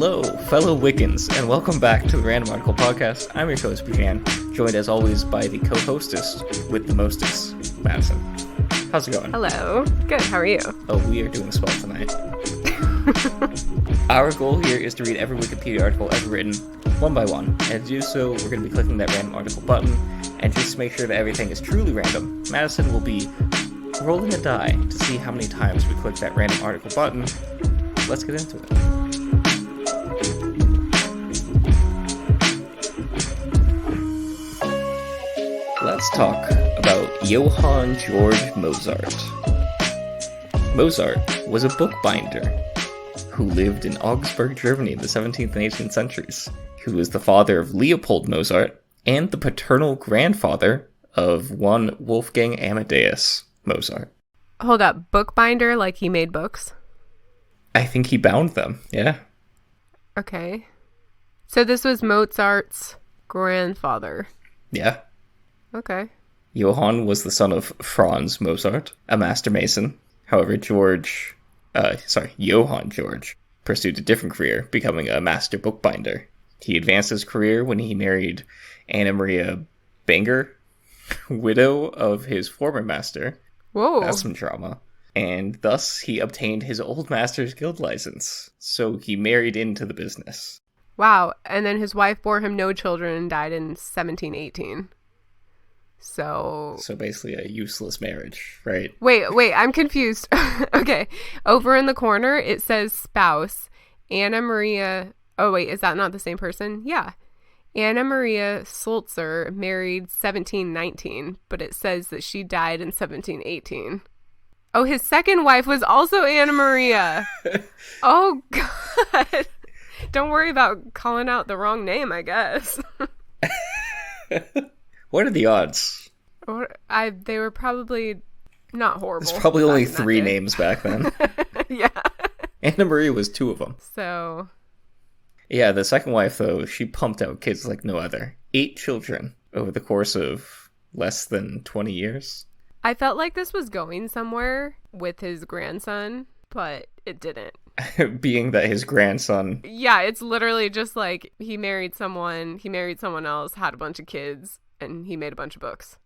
Hello, fellow Wiccans, and welcome back to the Random Article Podcast. I'm your host, Brian, joined as always by the co-hostess with the mostest, Madison. How's it going? Hello. Good, how are you? Oh, we are doing swell tonight. Our goal here is to read every Wikipedia article ever written, one by one, and to do so, we're going to be clicking that random article button, and just to make sure that everything is truly random, Madison will be rolling a die to see how many times we click that random article button. Let's get into it. Let's talk about Johann Georg Mozart. Mozart was a bookbinder who lived in Augsburg, Germany in the 17th and 18th centuries. He was the father of Leopold Mozart and the paternal grandfather of one Wolfgang Amadeus Mozart. Hold up, bookbinder like he made books? I think he bound them, yeah. Okay. So this was Mozart's grandfather. Yeah. Okay. Johann was the son of Franz Mozart, a master mason. However, Johann George pursued a different career, becoming a master bookbinder. He advanced his career when he married Anna Maria Banger, widow of his former master. Whoa. That's some drama. And thus, he obtained his old master's guild license. So he married into the business. Wow. And then his wife bore him no children and died in 1718. So basically a useless marriage, right? Wait, I'm confused. Okay. Over in the corner, it says spouse. Anna Maria... Oh, wait, is that not the same person? Yeah. Anna Maria Sulzer married 1719, but it says that she died in 1718. Oh, his second wife was also Anna Maria. Oh, God. Don't worry about calling out the wrong name, I guess. What are the odds? They were probably not horrible. There's probably only 3 names back then. Yeah. Anna Maria was 2 of them. So... Yeah, the second wife, though, she pumped out kids like no other. 8 children over the course of less than 20 years. I felt like this was going somewhere with his grandson, but it didn't. Being that his grandson... Yeah, it's literally just like he married someone else, had a bunch of kids, and he made a bunch of books.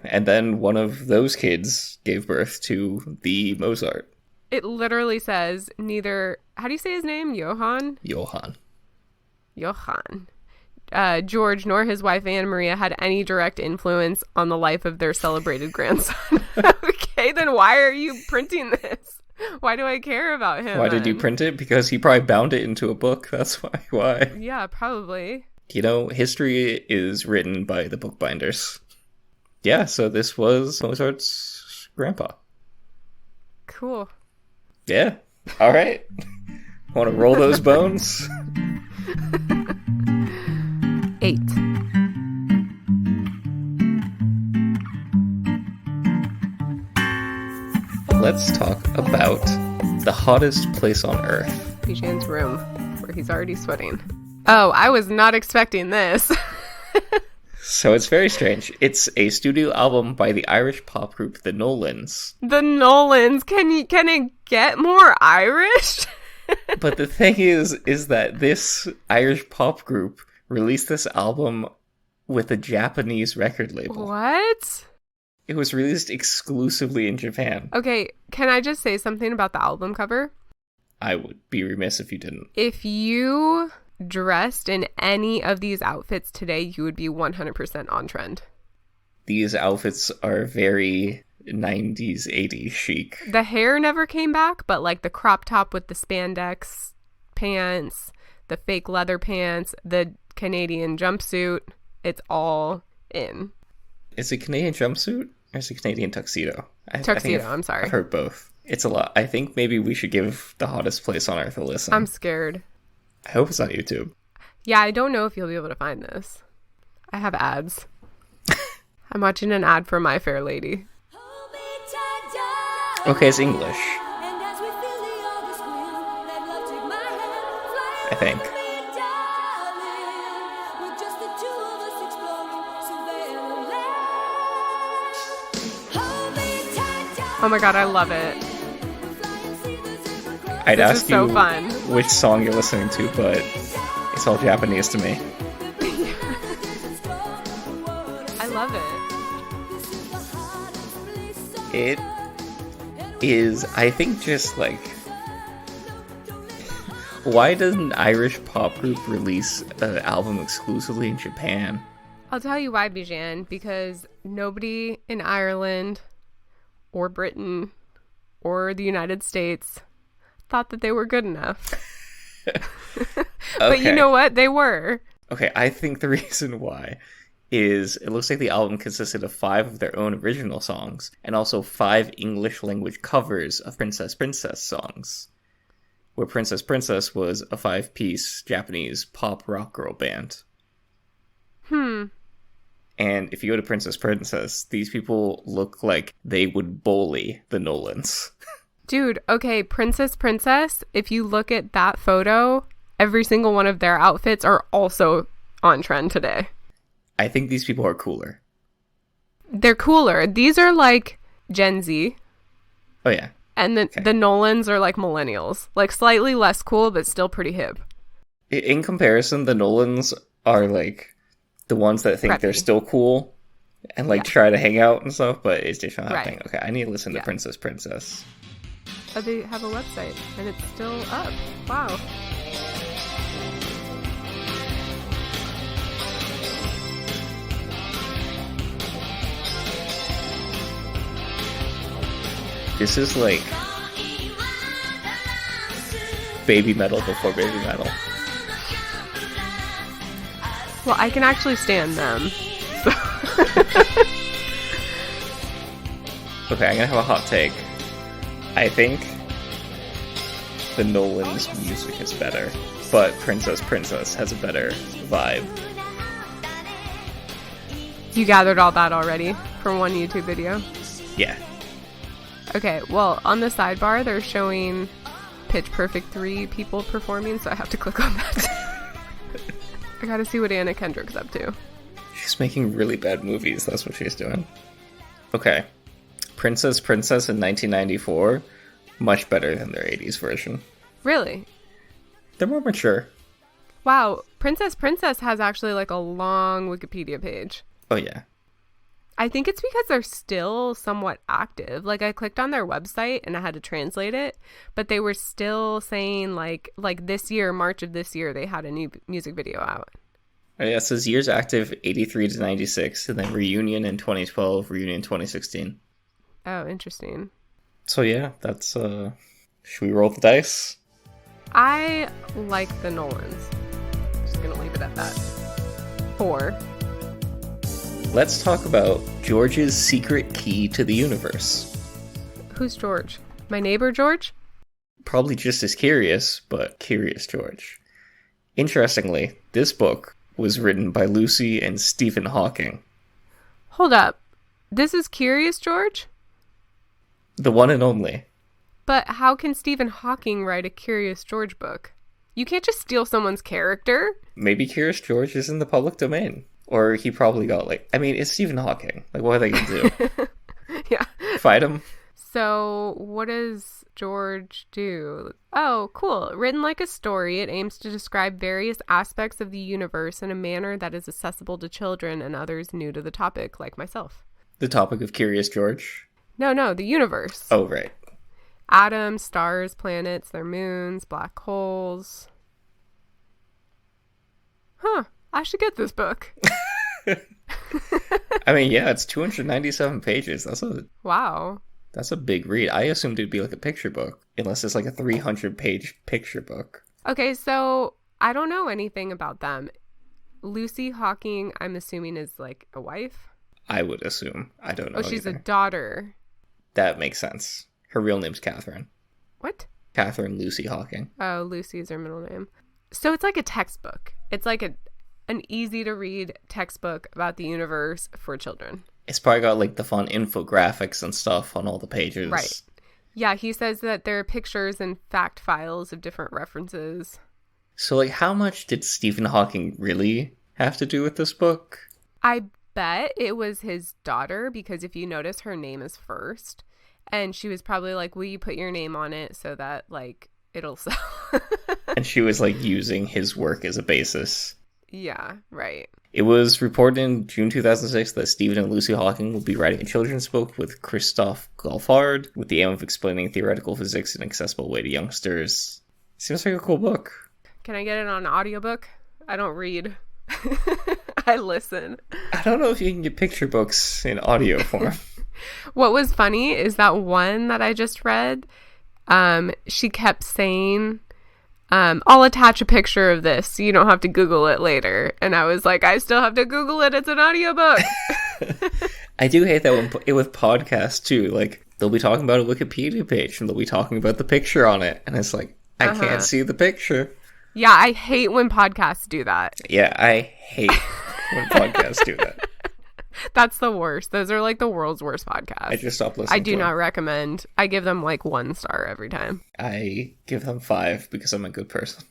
And then one of those kids gave birth to the Mozart. It literally says neither... How do you say his name? Johann? Johann. George nor his wife Anna Maria had any direct influence on the life of their celebrated grandson. Okay, then why are you printing this? Why do I care about him? Why did you print it? Because he probably bound it into a book. That's why. Yeah, probably. You know, history is written by the bookbinders. Yeah, so this was Mozart's grandpa. Cool. Yeah. All right. Want to roll those bones? 8. Let's talk about the hottest place on Earth. Bijan's room, where he's already sweating. Oh, I was not expecting this. So it's very strange. It's a studio album by the Irish pop group The Nolans. The Nolans. Can it get more Irish? But the thing is that this Irish pop group released this album with a Japanese record label. What? It was released exclusively in Japan. Okay, can I just say something about the album cover? I would be remiss if you didn't. If you dressed in any of these outfits today, you would be 100% on trend. These outfits are very 90s, 80s chic. The hair never came back, but like the crop top with the spandex pants, the fake leather pants, the Canadian jumpsuit, it's all in. Is it Canadian jumpsuit or is it Canadian tuxedo? Tuxedo, I'm sorry. I've heard both. It's a lot. I think maybe we should give the hottest place on Earth a listen. I'm scared. I hope it's on YouTube. Yeah, I don't know if you'll be able to find this. I have ads. I'm watching an ad for My Fair Lady. Okay, it's English. I think. Oh my god, I love it. I'd This ask is so you fun. which song you're listening to, but it's all Japanese to me. I love it. It is, I think, just like... Why doesn't an Irish pop group release an album exclusively in Japan? I'll tell you why, Bijan, because nobody in Ireland or Britain or the United States thought that they were good enough. But you know what? They were. Okay, I think the reason why is it looks like the album consisted of 5 of their own original songs and also 5 English language covers of Princess Princess songs, where Princess Princess was a 5-piece Japanese pop rock girl band. And if you go to Princess Princess, these people look like they would bully the Nolans. Dude, okay, Princess Princess, if you look at that photo, every single one of their outfits are also on trend today. I think these people are cooler. They're cooler. These are like Gen Z. Oh, yeah. And the Nolans are like millennials. Like slightly less cool, but still pretty hip. In comparison, the Nolans are like the ones that think they're still cool and like try to hang out and stuff, but it's just not happening. Okay, I need to listen to Princess Princess. Oh, they have a website and it's still up. Wow. This is like baby metal before baby metal. Well, I can actually stand them. Okay, I'm gonna have a hot take. I think the Nolans' music is better, but Princess Princess has a better vibe. You gathered all that already from one YouTube video? Yeah. Okay, well, on the sidebar, they're showing Pitch Perfect 3 people performing, so I have to click on that. I gotta see what Anna Kendrick's up to. She's making really bad movies, that's what she's doing. Okay. Princess Princess in 1994, much better than their 80s version. Really? They're more mature. Wow, Princess Princess has actually like a long Wikipedia page. Oh, yeah. I think it's because they're still somewhat active. Like I clicked on their website and I had to translate it, but they were still saying like this year, March of this year, they had a new music video out. Oh, yeah, it says years active 83 to 96, and then reunion in 2012, reunion 2016. Oh, interesting. So yeah, that's should we roll the dice? I like the Nolans. Just gonna leave it at that. 4. Let's talk about George's secret key to the universe. Who's George? My neighbor George? Probably just as curious, but Curious George. Interestingly, this book was written by Lucy and Stephen Hawking. Hold up. This is Curious George? The one and only. But how can Stephen Hawking write a Curious George book? You can't just steal someone's character. Maybe Curious George is in the public domain. Or he probably got it's Stephen Hawking. Like, what are they going to do? Yeah. Fight him? So, what does George do? Oh, cool. Written like a story, it aims to describe various aspects of the universe in a manner that is accessible to children and others new to the topic, like myself. The topic of Curious George? No, the universe. Oh, right. Atoms, stars, planets, their moons, black holes. Huh. I should get this book. I mean, yeah, it's 297 pages. Wow. That's a big read. I assumed it'd be like a picture book, unless it's like a 300-page picture book. Okay, so I don't know anything about them. Lucy Hawking, I'm assuming, is like a wife? I would assume. I don't know. Oh, she's either. a daughter. That makes sense. Her real name's Catherine. What? Catherine Lucy Hawking. Oh, Lucy is her middle name. So it's like a textbook. It's like an easy-to-read textbook about the universe for children. It's probably got like the fun infographics and stuff on all the pages. Right. Yeah, he says that there are pictures and fact files of different references. So like how much did Stephen Hawking really have to do with this book? I bet it was his daughter, because if you notice, her name is first. And she was probably like, will you put your name on it so that like it'll sell. And she was like using his work as a basis. Yeah, right. It was reported in June 2006 that Stephen and Lucy Hawking will be writing a children's book with Christophe Golfard with the aim of explaining theoretical physics in an accessible way to youngsters. Seems like a cool book. Can I get it on audiobook? I don't read. I listen. I don't know if you can get picture books in audio form. What was funny is that one that I just read, she kept saying, I'll attach a picture of this so you don't have to Google it later. And I was like, I still have to Google it. It's an audiobook. I do hate that with podcasts too. Like, they'll be talking about a Wikipedia page and they'll be talking about the picture on it. And it's like, I can't see the picture. Yeah, I hate when podcasts do that. Yeah, I hate when podcasts do that. That's the worst. Those are like the world's worst podcasts. I just stopped listening. I do not recommend. I give them like 1 star every time. I give them 5 because I'm a good person.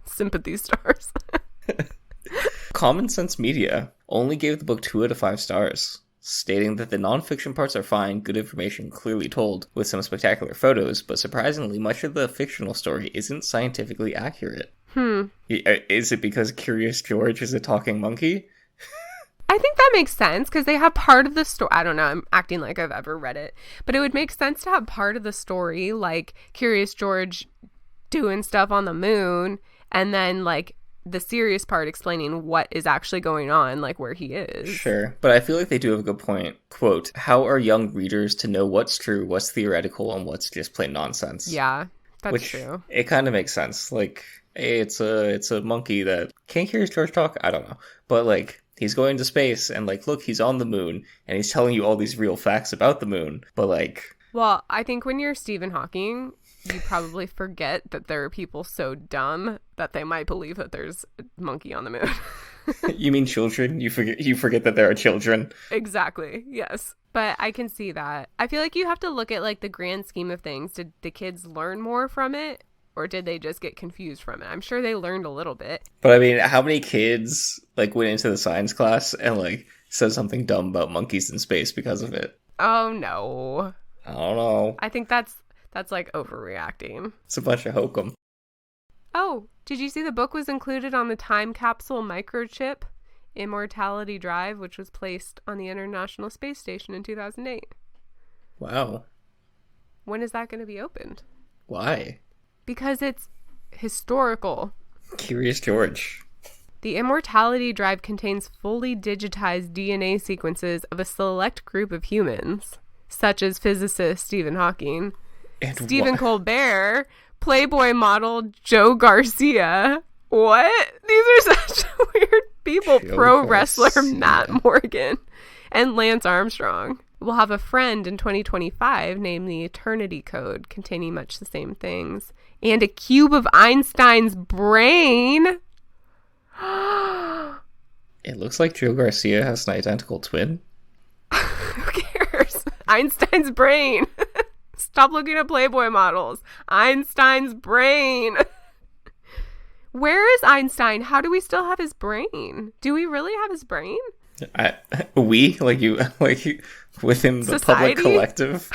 Sympathy stars. Common Sense Media only gave the book 2 out of 5 stars, stating that the nonfiction parts are fine, good information clearly told, with some spectacular photos, but surprisingly, much of the fictional story isn't scientifically accurate. Is it because Curious George is a talking monkey? I think that makes sense because they have part of the story. I don't know. I'm acting like I've ever read it, but it would make sense to have part of the story, like Curious George doing stuff on the moon, and then like the serious part explaining what is actually going on, like where he is. Sure, but I feel like they do have a good point. Quote, how are young readers to know what's true, what's theoretical, and what's just plain nonsense? Yeah, that's true. It kind of makes sense. Like, hey, it's a monkey that can't Curious George talk? I don't know. But like, he's going to space, and like, look, he's on the moon, and he's telling you all these real facts about the moon. But like, well, I think when you're Stephen Hawking, you probably forget that there are people so dumb that they might believe that there's a monkey on the moon. You mean children? You forget that there are children. Exactly. Yes. But I can see that. I feel like you have to look at like the grand scheme of things. Did the kids learn more from it? Or did they just get confused from it? I'm sure they learned a little bit. But I mean, how many kids like went into the science class and like said something dumb about monkeys in space because of it? Oh no. I don't know. I think that's like overreacting. It's a bunch of hokum. Oh, did you see the book was included on the time capsule microchip Immortality Drive, which was placed on the International Space Station in 2008? Wow. When is that going to be opened? Why? Because it's historical. Curious George. The Immortality Drive contains fully digitized DNA sequences of a select group of humans, such as physicist Stephen Hawking, And Stephen Colbert, Playboy model Joe Garcia. What? These are such weird people. Pro wrestler Matt Morgan and Lance Armstrong. We'll have a friend in 2025 named the Eternity Code, containing much the same things. And a cube of Einstein's brain. It looks like Joe Garcia has an identical twin. Who cares? Einstein's brain. Stop looking at Playboy models. Einstein's brain. Where is Einstein? How do we still have his brain? Do we really have his brain? Within the Society? Public collective.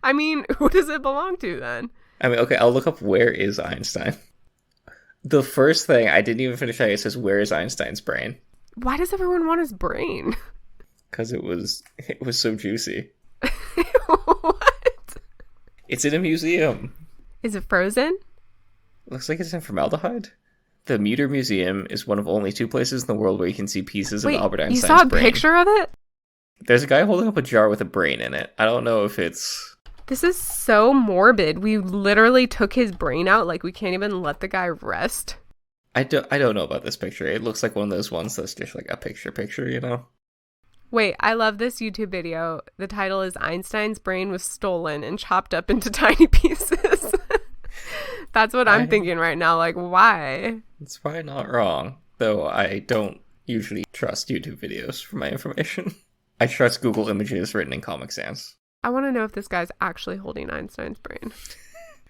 I mean, who does it belong to then? I mean, okay, I'll look up where is Einstein. The first thing, I didn't even finish it says, where is Einstein's brain? Why does everyone want his brain? Because it was so juicy. What? It's in a museum. Is it frozen? Looks like it's in formaldehyde. The Muter Museum is one of only 2 places in the world where you can see pieces of Albert Einstein's brain. You saw a picture of it? There's a guy holding up a jar with a brain in it. I don't know if it's... This is so morbid. We literally took his brain out. Like, we can't even let the guy rest. I don't know about this picture. It looks like one of those ones that's just like a picture, you know? Wait, I love this YouTube video. The title is Einstein's brain was stolen and chopped up into tiny pieces. That's what I'm thinking right now. Like, why? It's probably not wrong. Though I don't usually trust YouTube videos for my information. I trust Google images written in Comic Sans. I want to know if this guy's actually holding Einstein's brain.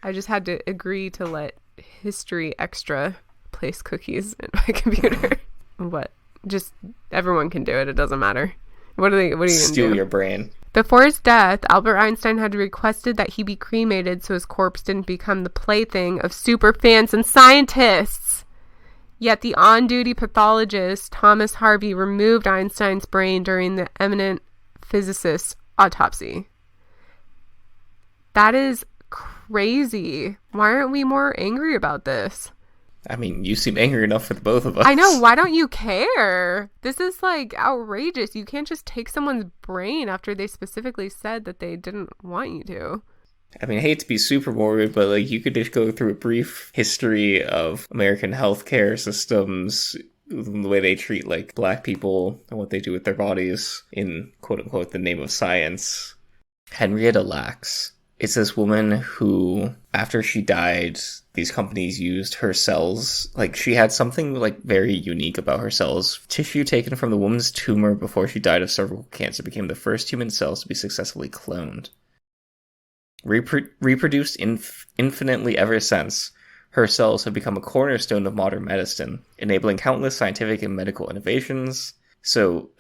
I just had to agree to let History Extra place cookies in my computer. What? Just everyone can do it. It doesn't matter. What are you gonna do? Steal your brain. Before his death, Albert Einstein had requested that he be cremated so his corpse didn't become the plaything of superfans and scientists. Yet the on-duty pathologist, Thomas Harvey, removed Einstein's brain during the eminent physicist's autopsy. That is crazy. Why aren't we more angry about this? I mean, you seem angry enough for the both of us. I know. Why don't you care? This is like outrageous. You can't just take someone's brain after they specifically said that they didn't want you to. I mean, I hate to be super morbid, but like you could just go through a brief history of American healthcare systems, the way they treat like black people and what they do with their bodies in quote unquote the name of science. Henrietta Lacks. It's this woman who, after she died, these companies used her cells. Like, she had something, like, very unique about her cells. Tissue taken from the woman's tumor before she died of cervical cancer became the first human cells to be successfully cloned. Reproduced infinitely ever since, her cells have become a cornerstone of modern medicine, enabling countless scientific and medical innovations,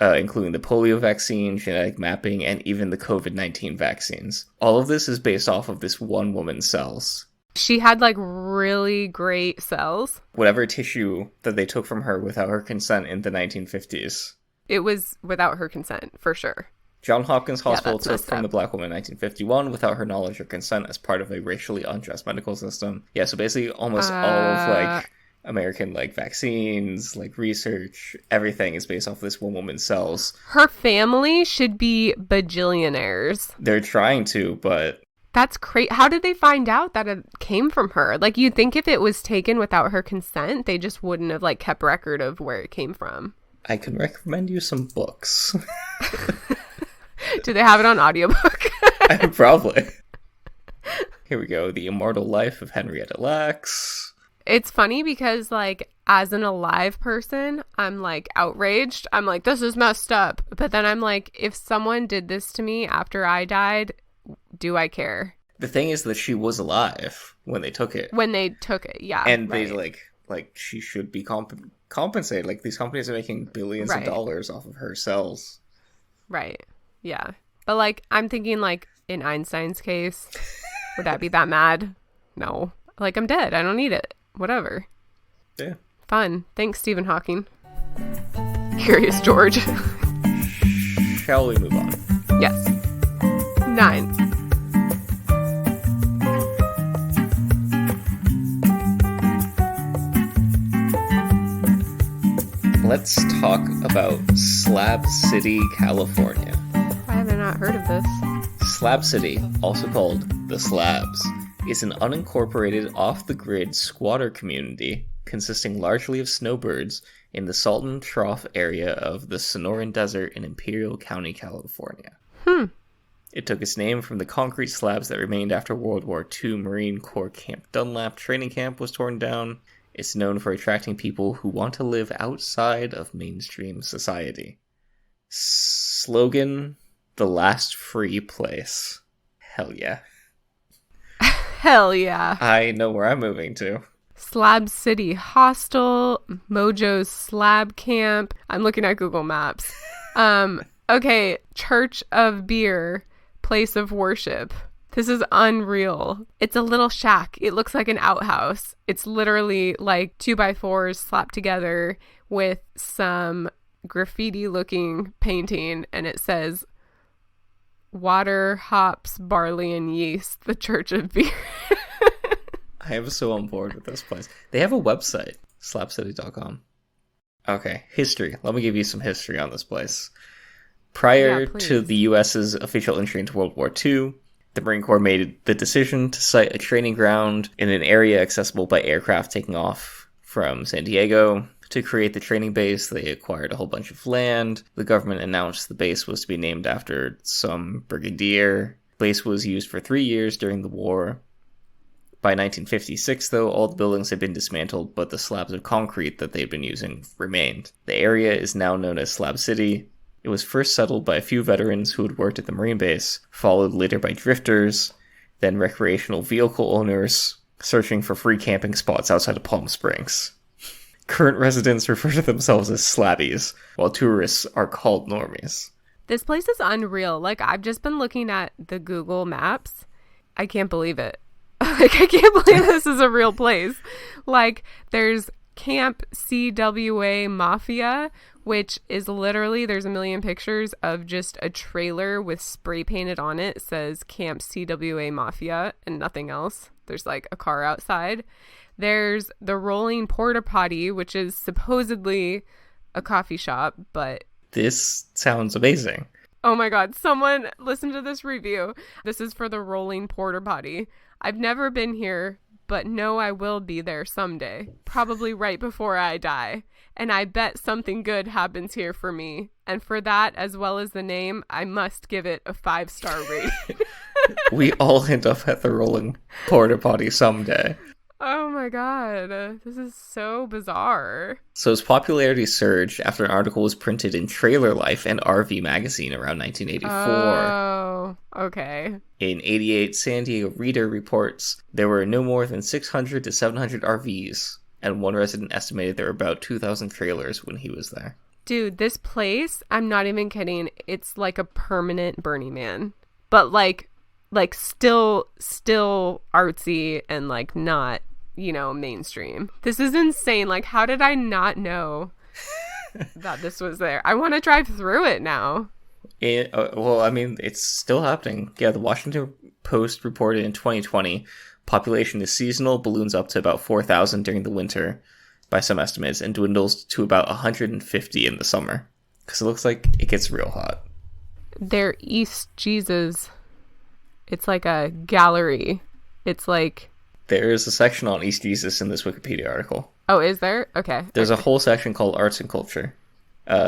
including the polio vaccine, genetic mapping, and even the COVID-19 vaccines. All of this is based off of this one woman's cells. She had, like, really great cells. Whatever tissue that they took from her without her consent in the 1950s. It was without her consent, for sure. Johns Hopkins Hospital took from the black woman in 1951 without her knowledge or consent as part of a racially unjust medical system. Yeah, so basically almost all of, like, American, like, vaccines, like, research, everything is based off this one woman's cells. Her family should be bajillionaires. They're trying to, but... That's crazy. How did they find out that it came from her? Like, you'd think if it was taken without her consent, they just wouldn't have, like, kept record of where it came from. I can recommend you some books. Do they have it on audiobook? Probably. Here we go. The Immortal Life of Henrietta Lacks. It's funny because, like, as an alive person, I'm, like, outraged. I'm like, this is messed up. But then I'm like, if someone did this to me after I died, do I care? The thing is that she was alive when they took it. When they took it, yeah. And they, like she should be compensated. Like, these companies are making billions of dollars off of her cells. Right. Yeah. But, like, I'm thinking, like, in Einstein's case, would I be that mad? No. Like, I'm dead. I don't need it. Whatever. Yeah. Fun. Thanks, Stephen Hawking. Curious George. Shall we move on? Yes. 9. Let's talk about Slab City, California. Why have I not heard of this? Slab City, also called the Slabs, is an unincorporated, off-the-grid squatter community consisting largely of snowbirds in the Salton Trough area of the Sonoran Desert in Imperial County, California. It took its name from the concrete slabs that remained after World War II Marine Corps Camp Dunlap training camp was torn down. It's known for attracting people who want to live outside of mainstream society. Slogan, the last free place. Hell yeah. Hell yeah. I know where I'm moving to. Slab City Hostel, Mojo's Slab Camp. I'm looking at Google Maps. Okay, Church of Beer, place of worship. This is unreal. It's a little shack. It looks like an outhouse. It's literally like 2x4s slapped together with some graffiti-looking painting, and it says, water, hops, barley, and yeast, the Church of Beer. I am so on board with this place. They have a website, slabcity.com. Okay, history. Let me give you some history on this place. Prior to the U.S.'s official entry into World War II, the Marine Corps made the decision to site a training ground in an area accessible by aircraft taking off from San Diego. To create the training base, they acquired a whole bunch of land. The government announced the base was to be named after some brigadier. The base was used for 3 years during the war. By 1956, though, all the buildings had been dismantled, but the slabs of concrete that they'd been using remained. The area is now known as Slab City. It was first settled by a few veterans who had worked at the Marine base, followed later by drifters, then recreational vehicle owners searching for free camping spots outside of Palm Springs. Current residents refer to themselves as slabbies, while tourists are called normies. This place is unreal. Like, I've just been looking at the Google Maps. I can't believe it. Like, I can't believe this is a real place. Like, there's Camp CWA Mafia, which is literally, there's a million pictures of just a trailer with spray painted on it. It says Camp CWA Mafia and nothing else. There's like a car outside. There's the Rolling Porta Potty, which is supposedly a coffee shop, but... This sounds amazing. Oh my God, someone listen to this review. This is for the Rolling Porta Potty. I've never been here, but know I will be there someday, probably right before I die. And I bet something good happens here for me. And for that, as well as the name, I must give it a 5-star rating. We all end up at the Rolling Porta Potty someday. Oh my God, this is so bizarre. So its popularity surged after an article was printed in Trailer Life and RV magazine around 1984. Oh, okay. In 88, San Diego Reader reports there were no more than 600 to 700 RVs, and one resident estimated there were about 2,000 trailers when he was there. Dude, this place, I'm not even kidding, it's like a permanent Burning Man. But like still artsy and like not, you know, mainstream. This is insane. Like, how did I not know that this was there? I want to drive through it now. Well, I mean, it's still happening. Yeah, the Washington Post reported in 2020, population is seasonal, balloons up to about 4,000 during the winter by some estimates, and dwindles to about 150 in the summer. Because it looks like it gets real hot. They're East Jesus. It's like a gallery. It's like... There is a section on East Jesus in this Wikipedia article. Oh, is there? Okay. There's a whole section called Arts and Culture.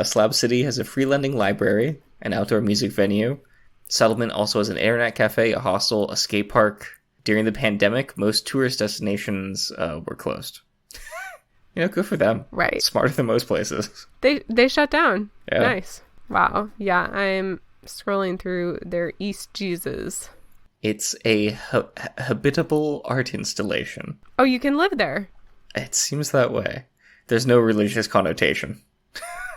Slab City has a free lending library, an outdoor music venue. Settlement also has an internet cafe, a hostel, a skate park. During the pandemic, most tourist destinations were closed. You know, good for them. Right. Smarter than most places. They shut down. Yeah. Nice. Wow. Yeah, I'm scrolling through their East Jesus. It's a habitable art installation. Oh, you can live there. It seems that way. There's no religious connotation.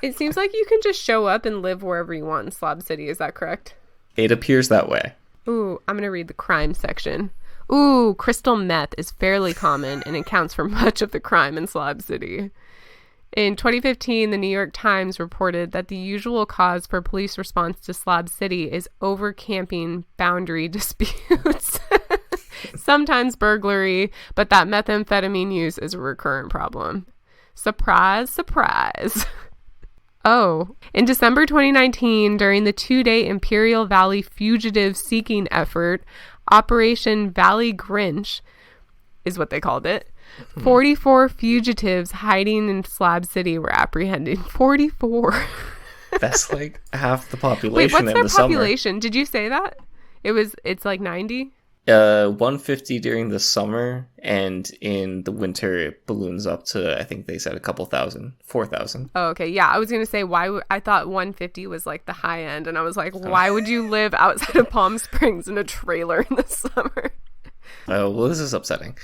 It seems like you can just show up and live wherever you want in Slab City. Is that correct? It appears that way. Ooh, I'm going to read the crime section. Ooh, crystal meth is fairly common and accounts for much of the crime in Slab City. In 2015, the New York Times reported that the usual cause for police response to Slab City is over-camping boundary disputes. Sometimes burglary, but that methamphetamine use is a recurrent problem. Surprise, surprise. Oh, in December 2019, during the 2-day Imperial Valley fugitive seeking effort, Operation Valley Grinch is what they called it, 44 fugitives hiding in Slab City were apprehended. 44. That's like half the population. Wait, what's in their the summer. population? Did you say that? It's like 90? 150 during the summer, and in the winter it balloons up to, I think they said a couple thousand, 4,000. Oh, okay. Yeah, I was going to say, I thought 150 was like the high end, and I was like, why would you live outside of Palm Springs in a trailer in the summer? Oh, well, this is upsetting.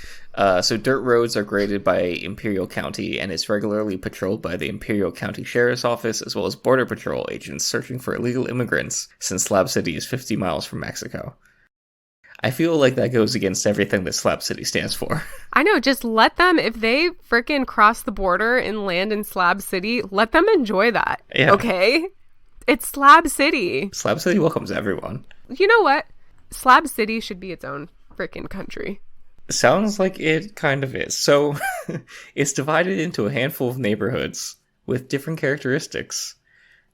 So dirt roads are graded by Imperial County, and it's regularly patrolled by the Imperial County Sheriff's Office, as well as Border Patrol agents searching for illegal immigrants, since Slab City is 50 miles from Mexico. I feel like that goes against everything that Slab City stands for. I know, just let them, if they frickin' cross the border and land in Slab City, let them enjoy that. Yeah. Okay? It's Slab City. Slab City welcomes everyone. You know what? Slab City should be its own frickin' country. Sounds like it kind of is. So, it's divided into a handful of neighborhoods with different characteristics.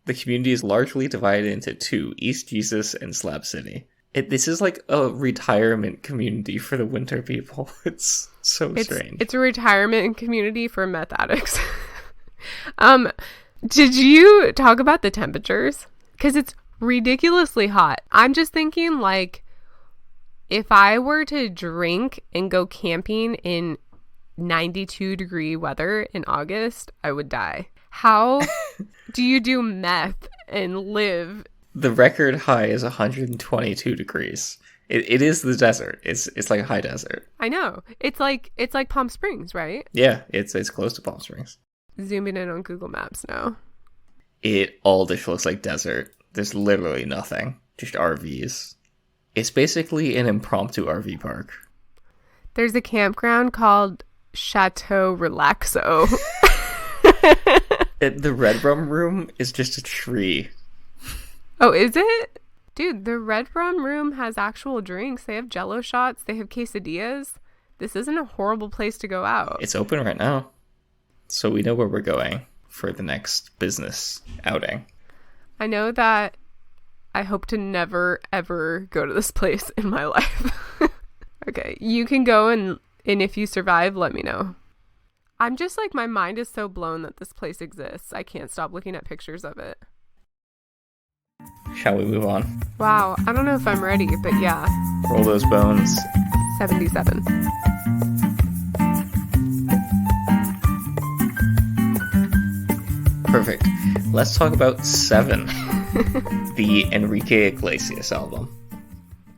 The community is largely divided into two, East Jesus and Slab City. This is like a retirement community for the winter people. It's so strange. It's a retirement community for meth addicts. Did you talk about the temperatures? Because it's ridiculously hot. I'm just thinking, like, if I were to drink and go camping in 92-degree weather in August, I would die. How do you do meth and live? The record high is 122 degrees. It is the desert. It's like a high desert. I know. It's like Palm Springs, right? Yeah, it's close to Palm Springs. Zooming in on Google Maps now. It all just looks like desert. There's literally nothing. Just RVs. It's basically an impromptu RV park. There's a campground called Chateau Relaxo. The Red Rum Room is just a tree. Oh, is it? Dude, the Red Rum Room has actual drinks. They have Jello shots. They have quesadillas. This isn't a horrible place to go out. It's open right now. So we know where we're going for the next business outing. I know that I hope to never, ever go to this place in my life. Okay, you can go and if you survive, let me know. I'm just like, my mind is so blown that this place exists. I can't stop looking at pictures of it. Shall we move on? Wow, I don't know if I'm ready, but yeah. Roll those bones. 77. Perfect. Let's talk about 7. The Enrique Iglesias album.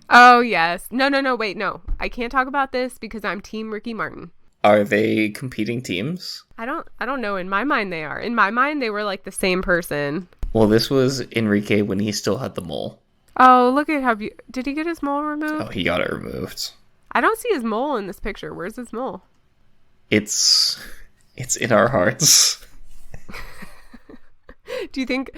Oh, yes. No, wait, no. I can't talk about this because I'm Team Ricky Martin. Are they competing teams? I don't know. In my mind, they are. In my mind, they were like the same person. Well, this was Enrique when he still had the mole. Oh, look at how... Did he get his mole removed? Oh, he got it removed. I don't see his mole in this picture. Where's his mole? It's in our hearts. Do you think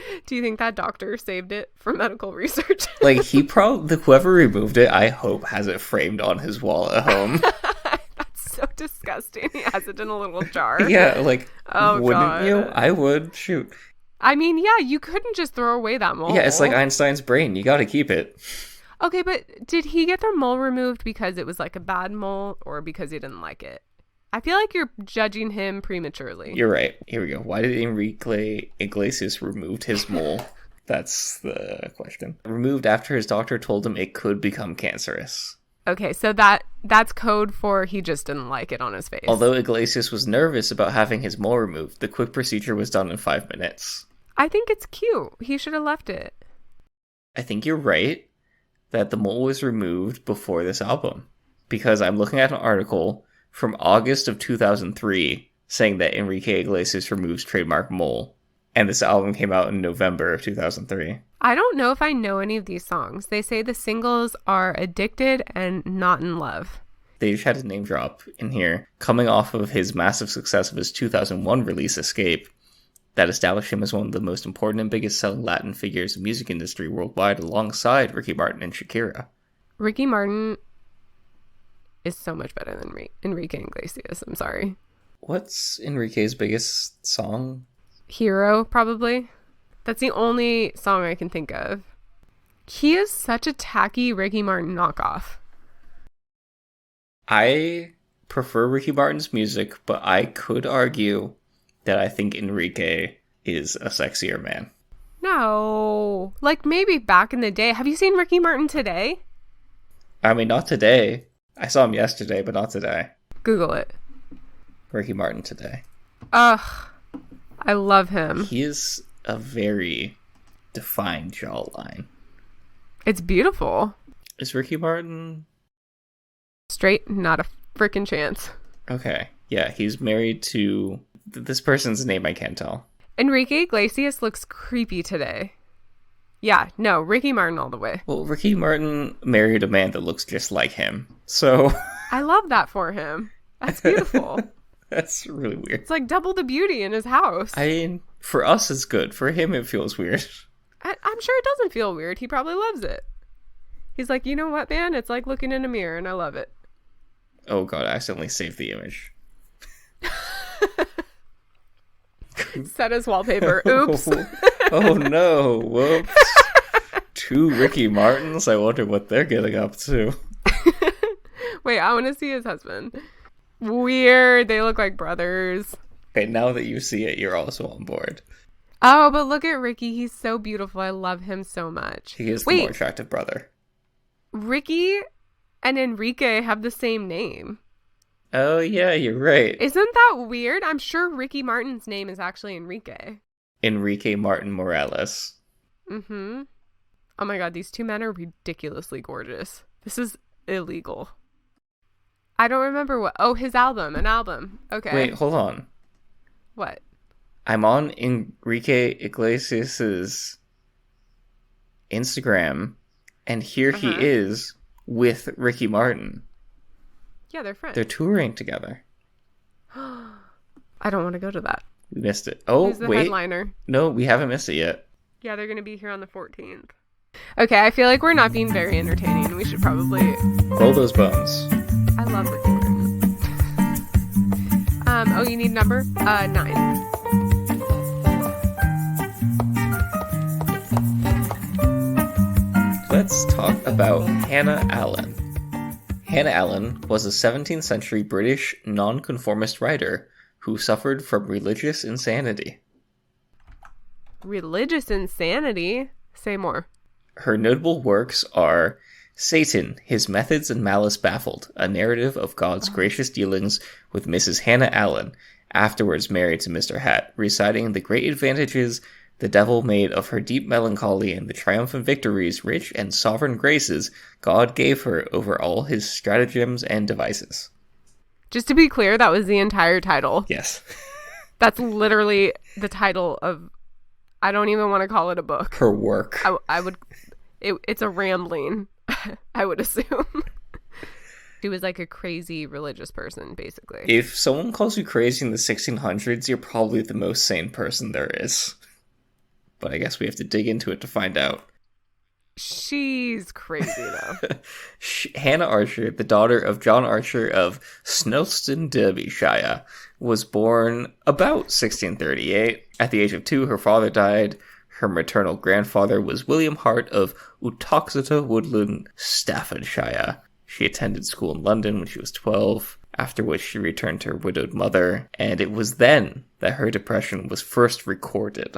that doctor saved it for medical research? Like, whoever removed it, I hope has it framed on his wall at home. That's so disgusting. He has it in a little jar. Yeah, like, oh, wouldn't God. you? I would. Shoot. I mean, yeah, you couldn't just throw away that mole. Yeah, it's like Einstein's brain. You gotta keep it. Okay, but did he get the mole removed because it was like a bad mole or because he didn't like it? I feel like you're judging him prematurely. You're right. Here we go. Why did Enrique Iglesias remove his mole? That's the question. Removed after his doctor told him it could become cancerous. Okay, so that's code for he just didn't like it on his face. Although Iglesias was nervous about having his mole removed, the quick procedure was done in 5 minutes. I think it's cute. He should have left it. I think you're right that the mole was removed before this album. Because I'm looking at an article from August of 2003 saying that Enrique Iglesias removes trademark mole. And this album came out in November of 2003. I don't know if I know any of these songs. They say the singles are Addicted and Not in Love. They just had a name drop in here. Coming off of his massive success of his 2001 release, Escape, that established him as one of the most important and biggest selling Latin figures in the music industry worldwide alongside Ricky Martin and Shakira. Ricky Martin is so much better than Enrique Iglesias. I'm sorry. What's Enrique's biggest song? Hero, probably. That's the only song I can think of. He is such a tacky Ricky Martin knockoff. I prefer Ricky Martin's music, but I could argue that I think Enrique is a sexier man. No. Like, maybe back in the day. Have you seen Ricky Martin today? I mean, not today. I saw him yesterday, but not today. Google it. Ricky Martin today. Ugh. I love him. He is a very defined jawline. It's beautiful. Is Ricky Martin... Straight? Not a freaking chance. Okay. Yeah, he's married to... This person's name I can't tell. Enrique Iglesias looks creepy today. Yeah, no, Ricky Martin all the way. Well, Ricky Martin married a man that looks just like him. So... I love that for him. That's beautiful. That's really weird. It's like double the beauty in his house. I mean, for us it's good. For him it feels weird. I'm sure it doesn't feel weird. He probably loves it. He's like, you know what, man? It's like looking in a mirror and I love it. Oh god, I accidentally saved the image. Set as wallpaper. Oops. Oh no, whoops. 2 Ricky Martins? I wonder what they're getting up to. Wait, I want to see his husband. Weird. They look like brothers. Okay, now that you see it, you're also on board. Oh, but look at Ricky. He's so beautiful. I love him so much. He is the more attractive brother. Ricky and Enrique have the same name. Oh, yeah, you're right. Isn't that weird? I'm sure Ricky Martin's name is actually Enrique. Enrique Martin Morales. Mm-hmm. Oh my god, these 2 men are ridiculously gorgeous. This is illegal. I don't remember what... Oh, his album. An album. Okay. Wait, hold on. What? I'm on Enrique Iglesias's Instagram, and here he is with Ricky Martin. Yeah, they're friends. They're touring together. I don't want to go to that. We missed it. Oh, Who's the wait. headliner? No, we haven't missed it yet. Yeah, they're going to be here on the 14th. Okay, I feel like we're not being very entertaining. We should probably... Roll those bones. I love Ricky Martin. You need number? 9. Let's talk about Hannah Allen. Hannah Allen was a 17th century British nonconformist writer who suffered from religious insanity. Religious insanity? Say more. Her notable works are Satan, His Methods and Malice Baffled, a narrative of God's gracious dealings with Mrs. Hannah Allen, afterwards married to Mr. Hatt, reciting the great advantages the devil made of her deep melancholy and the triumphant victories, rich and sovereign graces God gave her over all his stratagems and devices. Just to be clear, that was the entire title. Yes. That's literally the title of... I don't even want to call it a book. Her work. I would... It's a rambling, I would assume. She was like a crazy religious person, basically. If someone calls you crazy in the 1600s, you're probably the most sane person there is. But I guess we have to dig into it to find out. She's crazy, though. Hannah Archer, the daughter of John Archer of Snelston, Derbyshire, was born about 1638. At the age of 2, her father died. Her maternal grandfather was William Hart of Uttoxeter Woodland, Staffordshire. She attended school in London when she was 12, after which she returned to her widowed mother, and it was then that her depression was first recorded.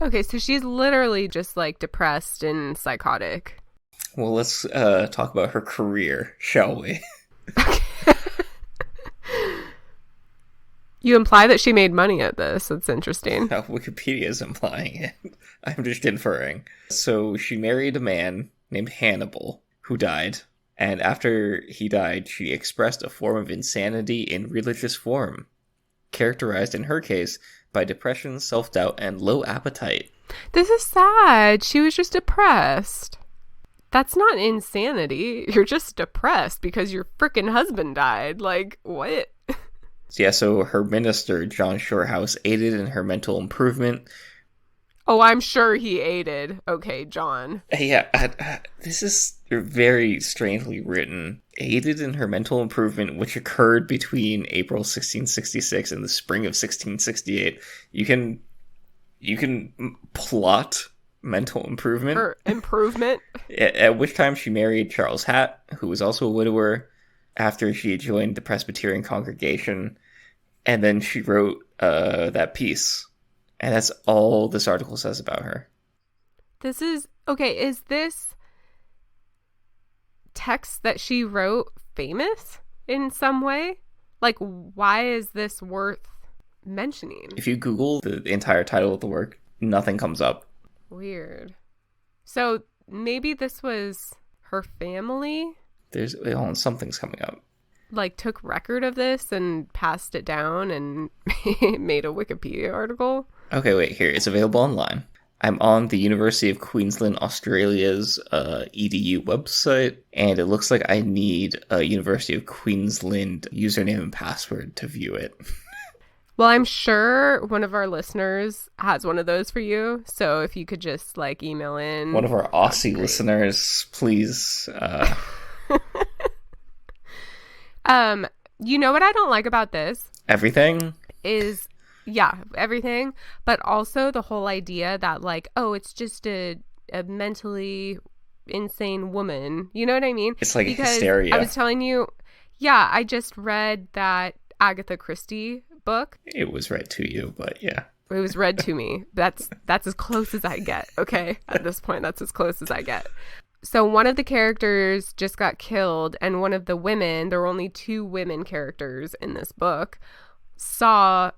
Okay, so she's literally just like depressed and psychotic. Well, let's talk about her career, shall we? You imply that she made money at this. That's interesting. No, Wikipedia is implying it. I'm just inferring. So she married a man named Hannibal, who died. And after he died, she expressed a form of insanity in religious form, characterized in her case by depression, self-doubt, and low appetite. This is sad. She was just depressed. That's not insanity. You're just depressed because your freaking husband died. Like, what? Yeah, so her minister, John Shorehouse, aided in her mental improvement. Oh, I'm sure he aided. Okay, John. Yeah, this is very strangely written. Aided in her mental improvement, which occurred between April 1666 and the spring of 1668. You can plot mental improvement. Her improvement? At which time she married Charles Hatt, who was also a widower, after she had joined the Presbyterian congregation. And then she wrote that piece. And that's all this article says about her. This is... Okay, is this text that she wrote famous in some way? Like, why is this worth mentioning? If you Google the entire title of the work, nothing comes up. Weird. So maybe this was her family? Hold on, something's coming up. Like, took record of this and passed it down and made a Wikipedia article? Okay, wait, here. It's available online. I'm on the University of Queensland, Australia's EDU website, and it looks like I need a University of Queensland username and password to view it. Well, I'm sure one of our listeners has one of those for you, so if you could just, like, email in. One of our Aussie listeners, please. You know what I don't like about this? Everything? Is... Yeah, everything, but also the whole idea that, like, oh, it's just a mentally insane woman. You know what I mean? It's like hysteria. I was telling you, yeah, I just read that Agatha Christie book. It was read to you, but yeah. It was read to me. That's as close as I get, okay? At this point, that's as close as I get. So one of the characters just got killed, and one of the women, there were only 2 women characters in this book, saw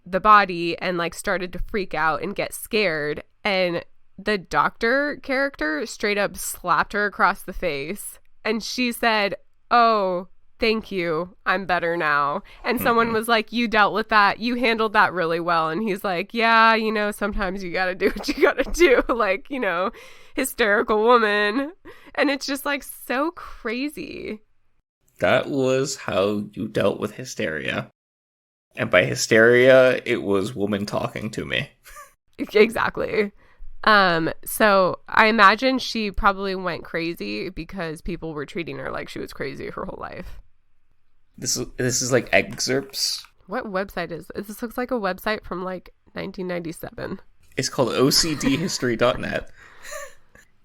the body and like started to freak out and get scared, and the doctor character straight up slapped her across the face, and she said, "Oh, thank you, I'm better now. And someone was like, you dealt with that, you handled that really well. And he's like, yeah, you know, sometimes you gotta do what you gotta do. Like, you know, hysterical woman. And it's just like so crazy. That was how you dealt with hysteria. And by hysteria, it was woman talking to me. Exactly. So I imagine she probably went crazy because people were treating her like she was crazy her whole life. This is like excerpts. What website is this? This looks like a website from like 1997. It's called ocdhistory.net.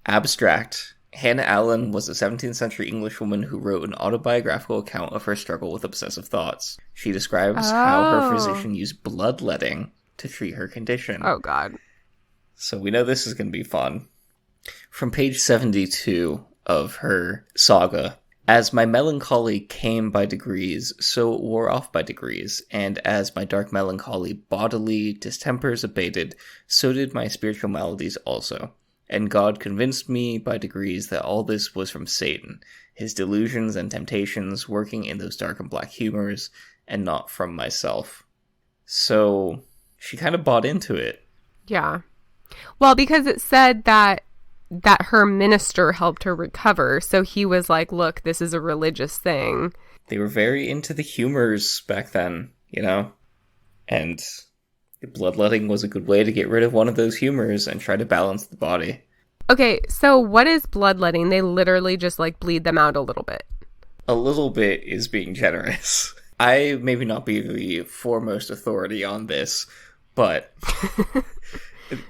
Abstract. Hannah Allen was a 17th century English woman who wrote an autobiographical account of her struggle with obsessive thoughts. She describes how her physician used bloodletting to treat her condition. Oh, God. So we know this is going to be fun. From page 72 of her saga, as my melancholy came by degrees, so it wore off by degrees, and as my dark melancholy bodily distempers abated, so did my spiritual maladies also. And God convinced me by degrees that all this was from Satan, his delusions and temptations working in those dark and black humors, and not from myself. So she kind of bought into it. Yeah. Well, because it said that her minister helped her recover. So he was like, look, this is a religious thing. They were very into the humors back then, you know? And bloodletting was a good way to get rid of one of those humors and try to balance the body. Okay, so what is bloodletting? They literally just like bleed them out a little bit. A little bit is being generous. I maybe not be the foremost authority on this, but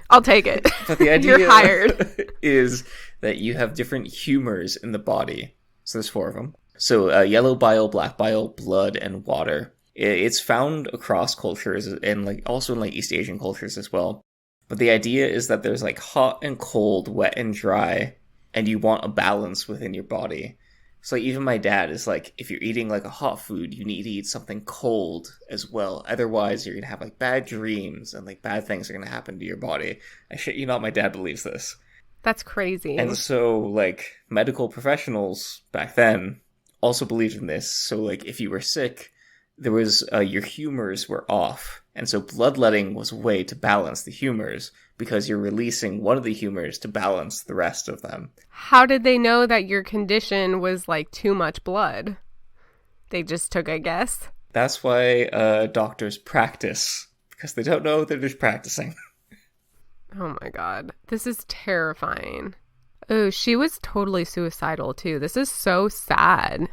I'll take it. But the idea You're hired. is that you have different humors in the body. So there's 4 of them. So yellow bile, black bile, blood, and water. It's found across cultures and like also in like East Asian cultures as well. But the idea is that there's like hot and cold, wet and dry, and you want a balance within your body. So like, even my dad is like, if you're eating like a hot food, you need to eat something cold as well. Otherwise, you're going to have like bad dreams and like bad things are going to happen to your body. I shit you not, my dad believes this. That's crazy. And so like medical professionals back then also believed in this. So like if you were sick, there was your humors were off. And so bloodletting was a way to balance the humors because you're releasing one of the humors to balance the rest of them. How did they know that your condition was like too much blood? They just took a guess? That's why doctors practice, because they don't know they're just practicing. Oh my God. This is terrifying. Oh, she was totally suicidal too. This is so sad.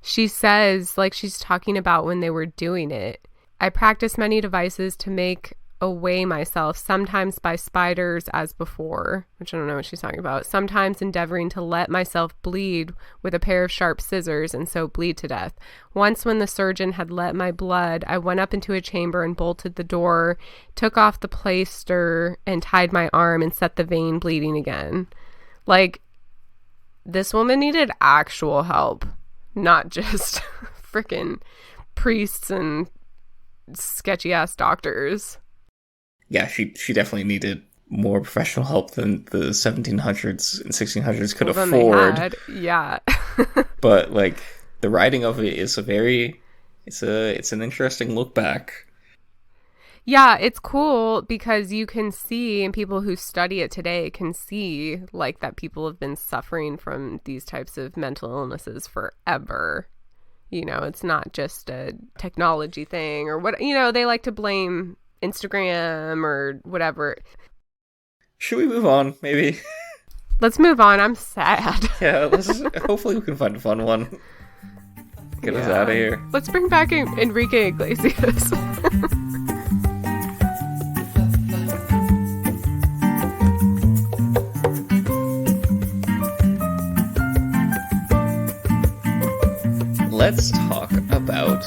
She says, like she's talking about when they were doing it, I practice many devices to make away myself, sometimes by spiders as before, which I don't know what she's talking about, sometimes endeavoring to let myself bleed with a pair of sharp scissors and so bleed to death. Once when the surgeon had let my blood, I went up into a chamber and bolted the door, took off the plaister and tied my arm and set the vein bleeding again. Like, this woman needed actual help, not just freaking priests and sketchy ass doctors. Yeah, she definitely needed more professional help than the 1700s and 1600s could afford. Yeah. But like the writing of it is it's an interesting look back. Yeah, it's cool because you can see, and people who study it today can see like that people have been suffering from these types of mental illnesses forever. You know, it's not just a technology thing or what, you know, they like to blame Instagram or whatever. Should we move on, maybe? Let's move on. I'm sad. Yeah, hopefully we can find a fun one. Get us out of here. Let's bring back Enrique Iglesias. Let's talk about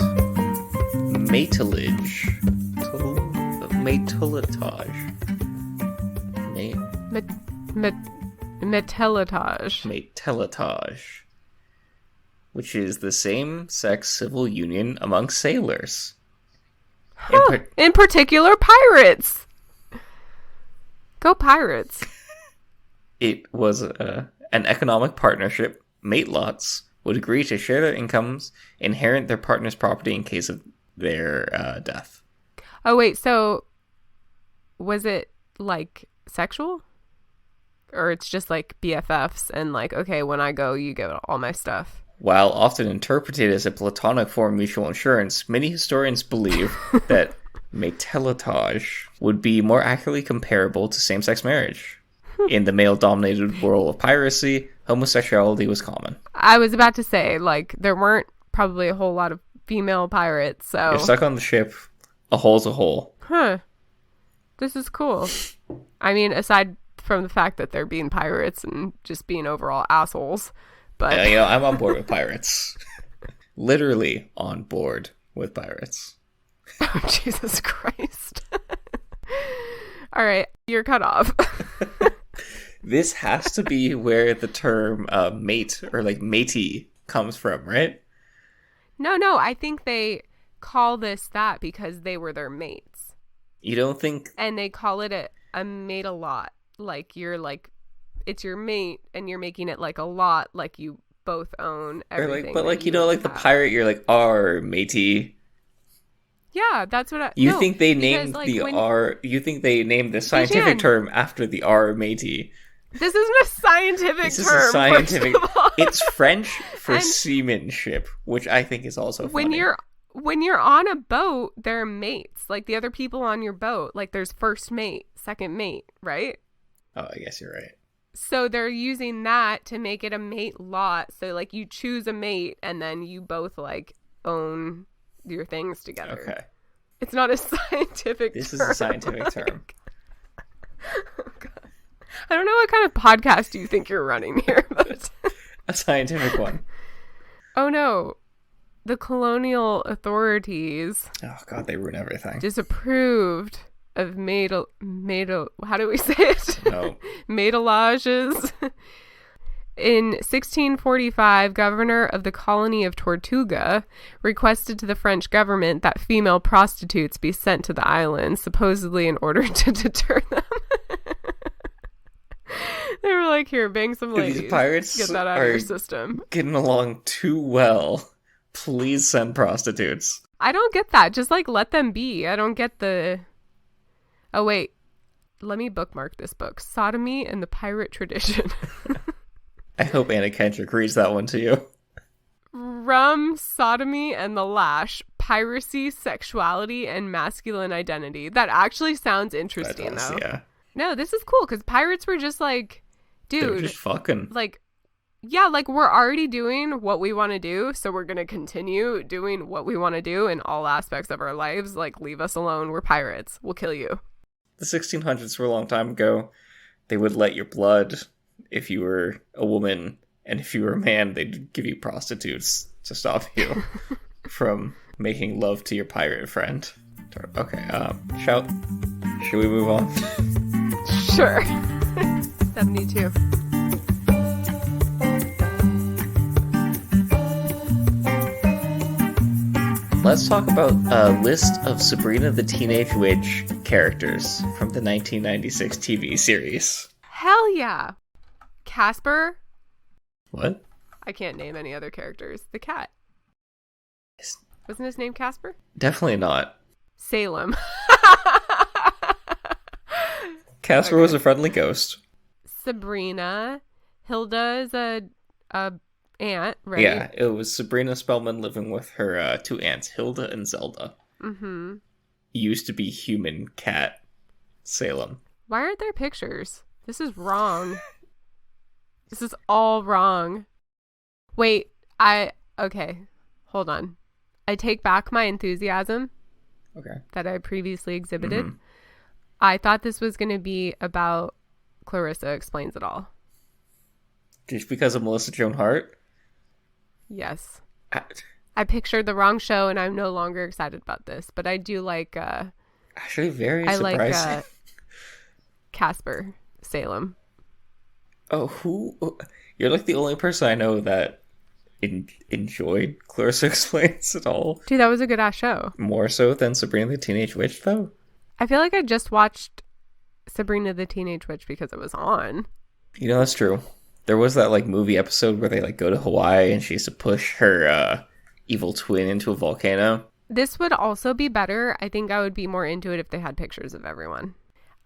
matelage. Matelotage. Matelotage. Which is the same-sex civil union among sailors. In particular, pirates. Go pirates. It was an economic partnership, matelots, would agree to share their incomes, inherit their partner's property in case of their death. Oh, wait, so was it, like, sexual? Or it's just, like, BFFs and, like, okay, when I go, you get all my stuff? While often interpreted as a platonic form of mutual insurance, many historians believe that matelotage would be more accurately comparable to same-sex marriage. In the male-dominated world of piracy, homosexuality was common. I was about to say, like, there weren't probably a whole lot of female pirates, so... You're stuck on the ship, a hole's a hole. Huh. This is cool. I mean, aside from the fact that they're being pirates and just being overall assholes, but... I'm on board with pirates. Literally on board with pirates. Oh, Jesus Christ. All right, you're cut off. This has to be where the term mate or like matey comes from, right? No, I think they call this that because they were their mates. You don't think... And they call it a mate a lot. Like, you're like, it's your mate and you're making it like a lot, like you both own everything. But like, like the pirate, you're like, our matey. Yeah, that's what I... You think they named You think they named the scientific term after the R matey? This isn't a scientific term. This is a scientific... It's French for seamanship, which I think is also funny. When you're on a boat, they're mates. Like, the other people on your boat. Like, there's first mate, second mate, right? Oh, I guess you're right. So they're using that to make it a mate lot. So, like, you choose a mate, and then you both, like, own your things together. Okay. It's not a scientific term. This is a scientific term. Oh, God. I don't know what kind of podcast you think you're running here, but... A scientific one. Oh, no. The colonial authorities... Oh, God, they ruin everything. ...disapproved of how do we say it? No. Matelages. In 1645, governor of the colony of Tortuga requested to the French government that female prostitutes be sent to the island, supposedly in order to deter them. They were like, here, bang some ladies. These pirates get that out of your system. Getting along too well. Please send prostitutes. I don't get that. Just, like, let them be. I don't get the... Oh, wait. Let me bookmark this book. Sodomy and the Pirate Tradition. I hope Anna Kendrick reads that one to you. Rum, sodomy, and the lash. Piracy, sexuality, and masculine identity. That actually sounds interesting, though. Yeah. No, this is cool, because pirates were just like, dude. They were just fucking. Like, yeah, like, we're already doing what we want to do, so we're going to continue doing what we want to do in all aspects of our lives. Like, leave us alone. We're pirates. We'll kill you. The 1600s were a long time ago. They would let your blood if you were a woman, and if you were a man, they'd give you prostitutes to stop you from making love to your pirate friend. Okay, should we move on? Sure. 72. Let's talk about a list of Sabrina the Teenage Witch characters from the 1996 TV series. Hell yeah. Casper? What? I can't name any other characters. The cat. Wasn't his name Casper? Definitely not. Salem. Casper was a friendly ghost. Sabrina. Hilda is a aunt, right? Yeah, it was Sabrina Spellman living with her two aunts, Hilda and Zelda. Mm-hmm. Used to be human cat Salem. Why aren't there pictures? This is wrong. This is all wrong. Wait, okay, hold on. I take back my enthusiasm. Okay. That I previously exhibited. Mm-hmm. I thought this was going to be about Clarissa Explains It All. Just because of Melissa Joan Hart? Yes. I pictured the wrong show and I'm no longer excited about this, but I do like... Actually, very surprising. I like Casper Salem. Oh, who? You're like the only person I know that enjoyed Clarissa Explains It All. Dude, that was a good ass show. More so than Sabrina the Teenage Witch, though? I feel like I just watched Sabrina the Teenage Witch because it was on. You know, that's true. There was that like movie episode where they like go to Hawaii and she has to push her evil twin into a volcano. This would also be better. I think I would be more into it if they had pictures of everyone.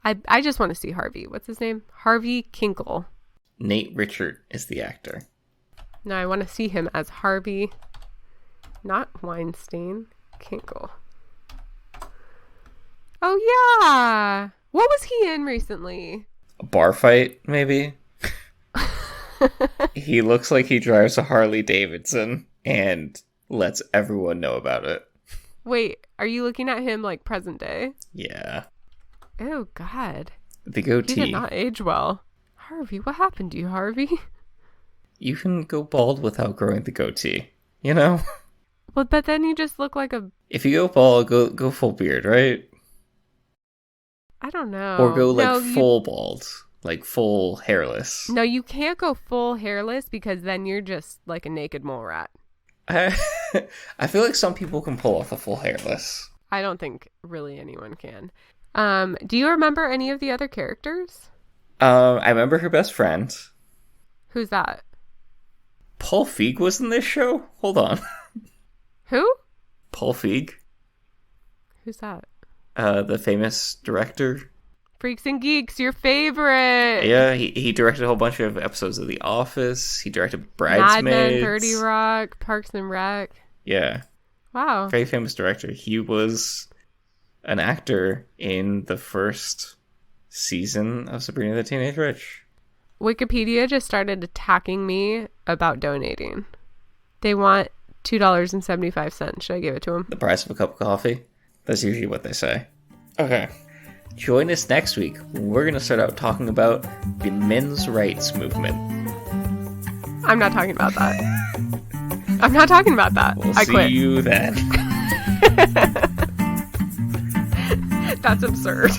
I just want to see Harvey. What's his name? Harvey Kinkle. Nate Richard is the actor. No, I want to see him as Harvey, not Weinstein, Kinkle. Oh, yeah. What was he in recently? A bar fight, maybe? He looks like he drives a Harley Davidson and lets everyone know about it. Wait, are you looking at him like present day? Yeah. Oh, God. The goatee. He did not age well. Harvey, what happened to you, Harvey? You can go bald without growing the goatee, you know? Well, but then you just look like a... If you go bald, go full beard, right? I don't know. Or go like full bald, like full hairless. No, you can't go full hairless because then you're just like a naked mole rat. I feel like some people can pull off a full hairless. I don't think really anyone can. Do you remember any of the other characters? I remember her best friend. Who's that? Paul Feig was in this show? Hold on. Who? Paul Feig. Who's that? The famous director. Freaks and Geeks, your favorite. Yeah, he directed a whole bunch of episodes of The Office. He directed Bridesmaids. Mad Men, 30 Rock, Parks and Rec. Yeah. Wow. Very famous director. He was an actor in the first season of Sabrina the Teenage Witch. Wikipedia just started attacking me about donating. They want $2.75. Should I give it to them? The price of a cup of coffee. That's usually what they say. Okay. Join us next week. We're going to start out talking about the men's rights movement. I'm not talking about that. I'm not talking about that. We'll I quit. See you then. That's absurd.